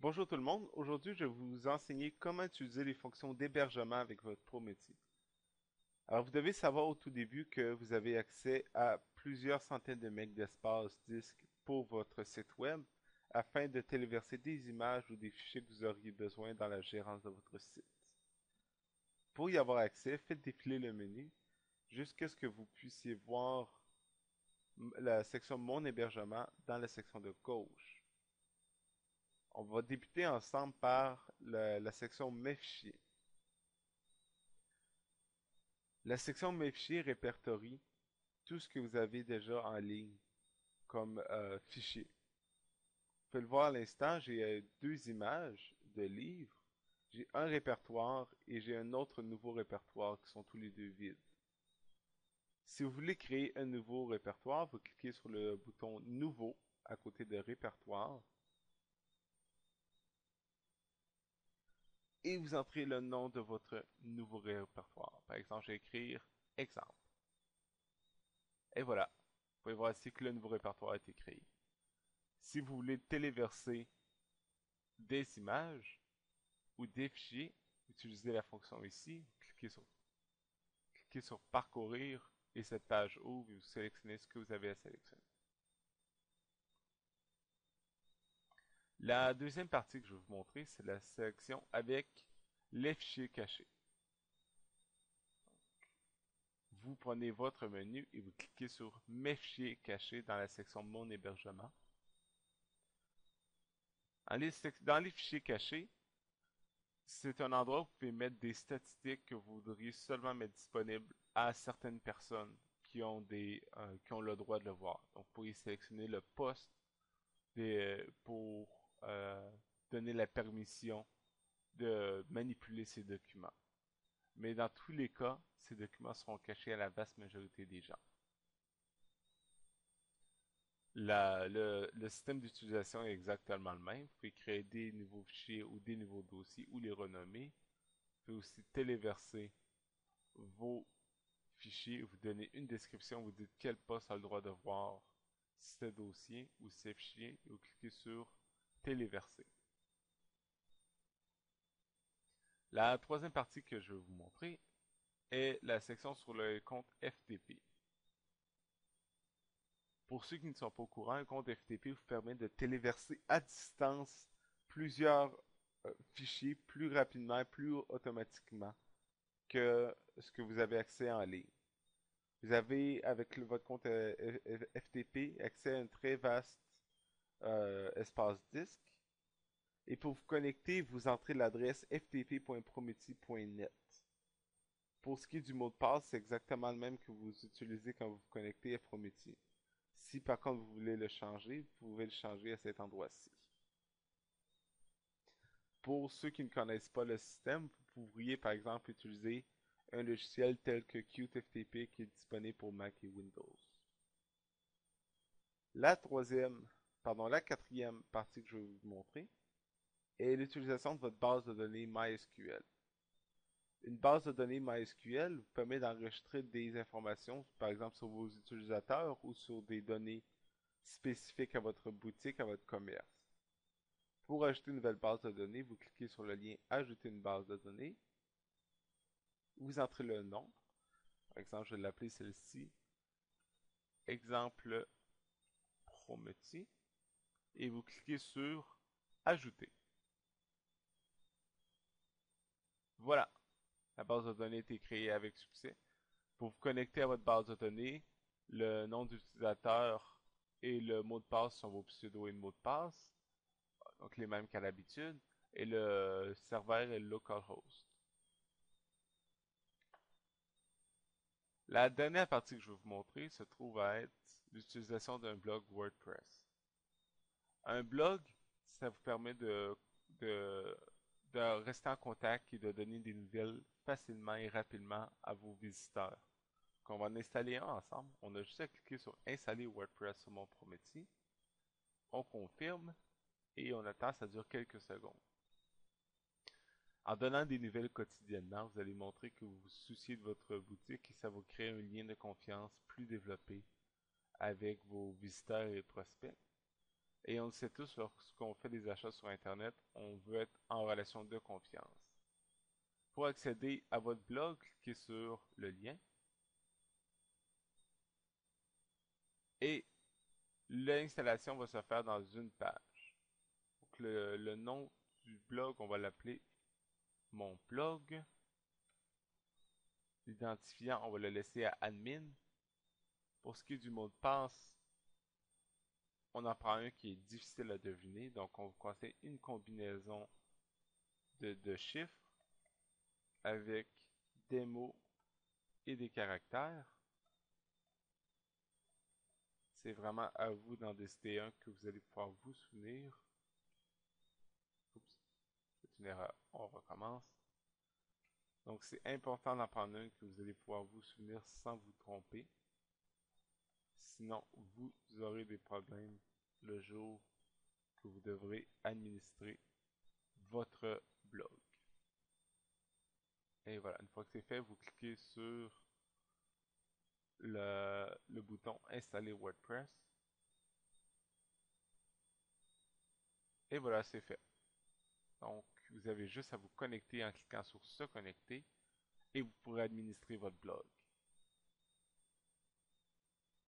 Bonjour tout le monde, aujourd'hui je vais vous enseigner comment utiliser les fonctions d'hébergement avec votre Prométhée. Alors vous devez savoir au tout début que vous avez accès à plusieurs centaines de megs d'espace disque pour votre site web afin de téléverser des images ou des fichiers que vous auriez besoin dans la gérance de votre site. Pour y avoir accès, faites défiler le menu jusqu'à ce que vous puissiez voir la section Mon hébergement dans la section de gauche. On va débuter ensemble par la section Mes fichiers. La section Mes fichiers répertorie tout ce que vous avez déjà en ligne comme fichier. Vous pouvez le voir à l'instant, j'ai deux images de livres, j'ai un répertoire et j'ai un autre nouveau répertoire qui sont tous les deux vides. Si vous voulez créer un nouveau répertoire, vous cliquez sur le bouton Nouveau à côté de Répertoire et vous entrez le nom de votre nouveau répertoire. Par exemple, je vais écrire Exemple. Et voilà, vous pouvez voir ici que le nouveau répertoire a été créé. Si vous voulez téléverser des images ou des fichiers, utilisez la fonction ici, cliquez sur Parcourir et cette page ouvre et vous sélectionnez ce que vous avez à sélectionner. La deuxième partie que je vais vous montrer, c'est la sélection avec les fichiers cachés. Vous prenez votre menu et vous cliquez sur Mes fichiers cachés dans la section Mon hébergement. Dans les fichiers cachés, c'est un endroit où vous pouvez mettre des statistiques que vous voudriez seulement mettre disponibles à certaines personnes qui ont le droit de le voir. Donc, vous pouvez sélectionner le poste pour donner la permission de manipuler ces documents. Mais dans tous les cas, ces documents seront cachés à la vaste majorité des gens. Le système d'utilisation est exactement le même. Vous pouvez créer des nouveaux fichiers ou des nouveaux dossiers ou les renommer. Vous pouvez aussi téléverser vos fichiers, vous donnez une description, vous dites quel poste a le droit de voir ce dossier ou ces fichiers et vous cliquez sur Téléverser. La troisième partie que je vais vous montrer est la section sur le compte FTP. Pour ceux qui ne sont pas au courant, un compte FTP vous permet de téléverser à distance plusieurs fichiers plus rapidement, plus automatiquement que ce que vous avez accès en ligne. Vous avez, avec votre compte FTP, accès à un très vaste espace disque. Et pour vous connecter, vous entrez l'adresse ftp.prometi.net. Pour ce qui est du mot de passe, c'est exactement le même que vous utilisez quand vous vous connectez à Prometi. Si par contre vous voulez le changer, vous pouvez le changer à cet endroit-ci. Pour ceux qui ne connaissent pas le système, vous pourriez par exemple utiliser un logiciel tel que QtFTP qui est disponible pour Mac et Windows. La quatrième partie que je vais vous montrer est l'utilisation de votre base de données MySQL. Une base de données MySQL vous permet d'enregistrer des informations, par exemple sur vos utilisateurs ou sur des données spécifiques à votre boutique, à votre commerce. Pour ajouter une nouvelle base de données, vous cliquez sur le lien Ajouter une base de données. Vous entrez le nom. Par exemple, je vais l'appeler celle-ci. Exemple Prometi. Et vous cliquez sur Ajouter. Voilà, la base de données a été créée avec succès. Pour vous connecter à votre base de données, le nom d'utilisateur et le mot de passe sont vos pseudos et le mot de passe, donc les mêmes qu'à l'habitude, et le serveur est localhost. La dernière partie que je vais vous montrer se trouve à être l'utilisation d'un blog WordPress. Un blog, ça vous permet de, de rester en contact et de donner des nouvelles facilement et rapidement à vos visiteurs. Donc, on va en installer un ensemble. On a juste à cliquer sur Installer WordPress sur mon Prometi. On confirme et on attend, ça dure quelques secondes. En donnant des nouvelles quotidiennement, vous allez montrer que vous vous souciez de votre boutique et ça va créer un lien de confiance plus développé avec vos visiteurs et prospects. Et on le sait tous, lorsqu'on fait des achats sur Internet, on veut être en relation de confiance. Pour accéder à votre blog, cliquez sur le lien et l'installation va se faire dans une page. Donc le nom du blog, on va l'appeler mon blog. L'identifiant, on va le laisser à admin. Pour ce qui est du mot de passe, on en prend un qui est difficile à deviner. Donc on vous conseille une combinaison de chiffres avec des mots et des caractères. C'est vraiment à vous d'en décider un que vous allez pouvoir vous souvenir. Oups, c'est une erreur. On recommence. Donc c'est important d'en prendre un que vous allez pouvoir vous souvenir sans vous tromper. Sinon, vous aurez des problèmes le jour que vous devrez administrer votre blog. Et voilà, une fois que c'est fait, vous cliquez sur le bouton Installer WordPress. Et voilà, c'est fait. Donc, vous avez juste à vous connecter en cliquant sur Se connecter et vous pourrez administrer votre blog.